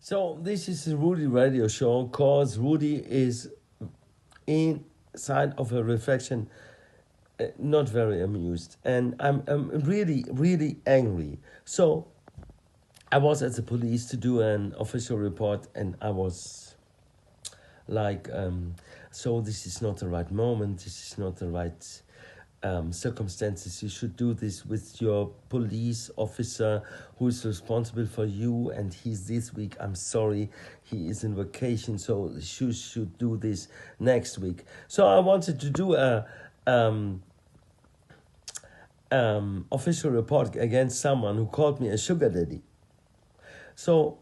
So this is a Rudy radio show because Rudy is inside of a reflection, not very amused, and I'm really really angry. So I was at the police to do an official report, and I was like, so this is not the right moment. This is not the right circumstances. You should do this with your police officer who is responsible for you, and he's this week. I'm sorry, he is in vacation, so you should do this next week. So I wanted to do a official report against someone who called me a sugar daddy. So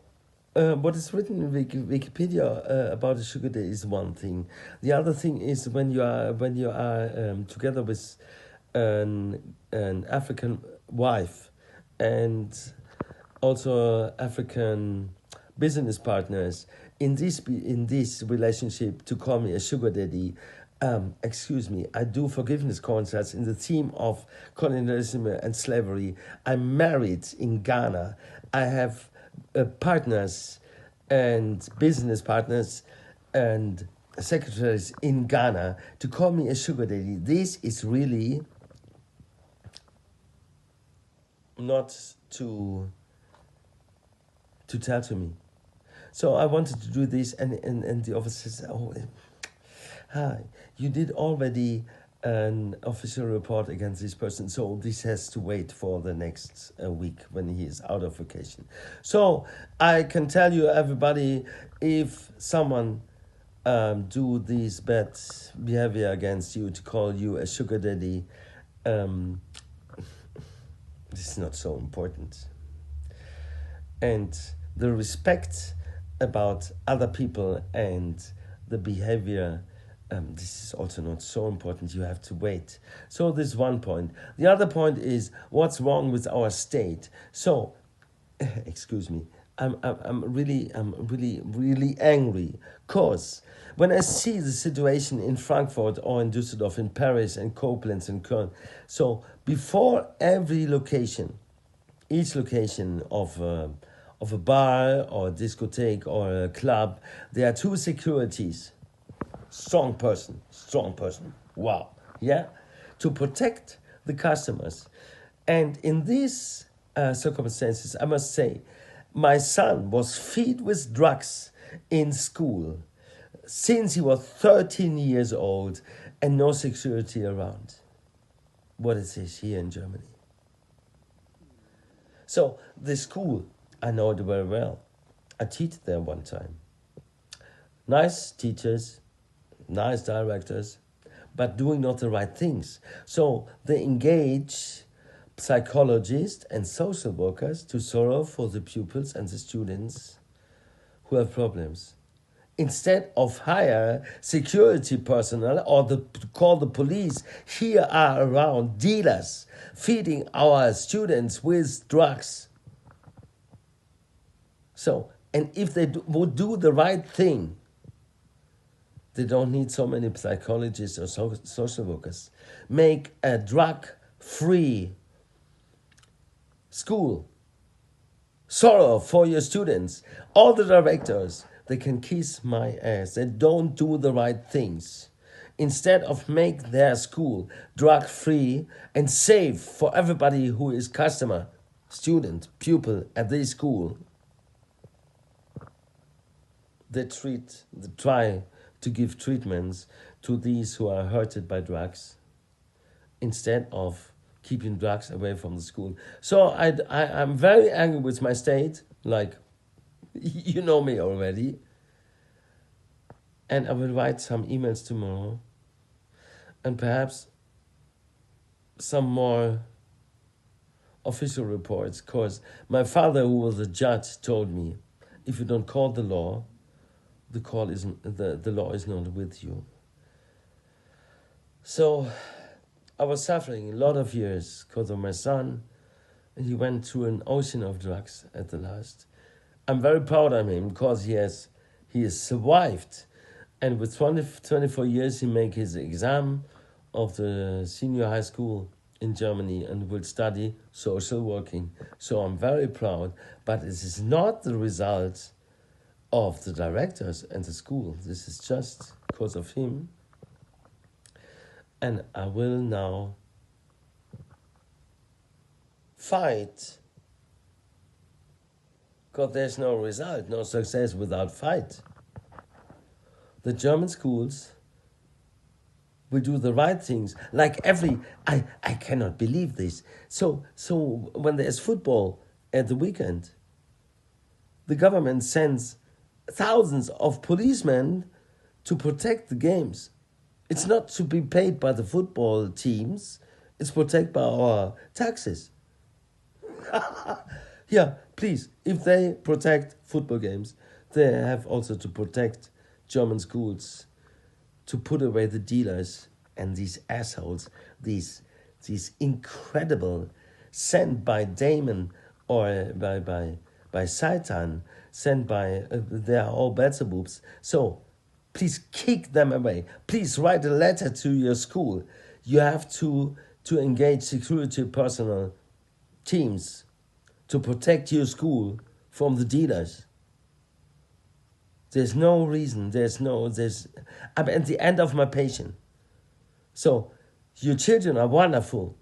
what is written in Wikipedia about a sugar daddy is one thing. The other thing is when you are together with an African wife and also African business partners in this relationship, to call me a sugar daddy. Excuse me, I do forgiveness concerts in the theme of colonialism and slavery. I'm married in Ghana. I have partners and business partners and secretaries in Ghana. To call me a sugar daddy, this is really not to tell to me. So I wanted to do this, and the officer said, oh, hi, you did already an official report against this person, so this has to wait for the next week when he is out of vacation. So I can tell you, everybody, if someone do this bad behavior against you, to call you a sugar daddy, this is not so important. And the respect about other people and the behavior, this is also not so important. You have to wait. So this is one point. The other point is what's wrong with our state. So, excuse me, I'm really angry, because when I see the situation in Frankfurt or in Düsseldorf, in Paris and Koblenz and Köln, so before every location, each location of a bar or a discotheque or a club, there are two securities. Strong person, wow, yeah, to protect the customers. And in these circumstances, I must say, my son was fed with drugs in school since he was 13 years old, and no security around. What is this here in Germany? So the school, I know it very well. I teach there one time. Nice teachers, nice directors, but doing not the right things. So they engage psychologists and social workers to sorrow for the pupils and the students who have problems, instead of hire security personnel or call the police. Here are around dealers feeding our students with drugs. So, and if they would do the right thing, they don't need so many psychologists or social workers. Make a drug-free school. Sorrow for your students. All the directors, they can kiss my ass. They don't do the right things. Instead of make their school drug-free and safe for everybody who is customer, student, pupil at this school, they try to give treatments to these who are hurted by drugs, instead of keeping drugs away from the school. So I'm very angry with my state, like, you know me already. And I will write some emails tomorrow, and perhaps some more official reports, because my father, who was a judge, told me, if you don't call the law, the law is not with you. So I was suffering a lot of years because of my son, and he went through an ocean of drugs at the last. I'm very proud of him because he has survived, and with 24 years he made his exam of the senior high school in Germany and will study social working. So I'm very proud, but it is not the result of the directors and the school. This is just because of him. And I will now fight, because there's no result, no success without fight. The German schools will do the right things. Like I cannot believe this. So when there's football at the weekend, the government sends thousands of policemen to protect the games. It's not to be paid by the football teams, it's protected by our taxes. Yeah, please, if they protect football games, they have also to protect German schools, to put away the dealers and these assholes, these incredible, sent by Damon or by Satan, sent by, they are all Beelzebubs. So please kick them away. Please write a letter to your school. You have to engage security personnel teams to protect your school from the dealers. There's no reason, I'm at the end of my patience. So, your children are wonderful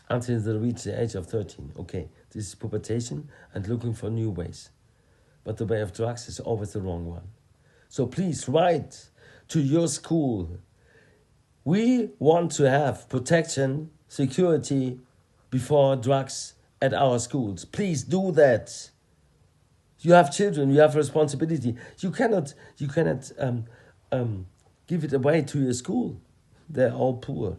until they reach the age of 13. Okay, this is pubertation and looking for new ways. But the way of drugs is always the wrong one. So please write to your school. We want to have protection, security before drugs at our schools. Please do that. You have children, you have responsibility. You cannot give it away to your school. They're all poor.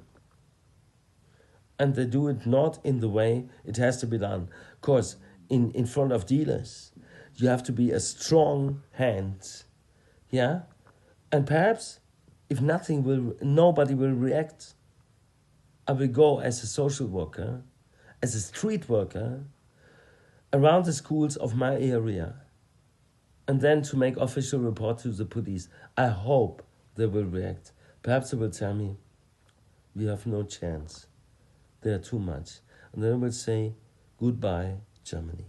And they do it not in the way it has to be done. Of course, in front of dealers, you have to be a strong hand. Yeah? And perhaps, if nobody will react, I will go as a social worker, as a street worker, around the schools of my area, and then to make official report to the police. I hope they will react. Perhaps they will tell me, we have no chance. They are too much. And then I will say, goodbye, Germany.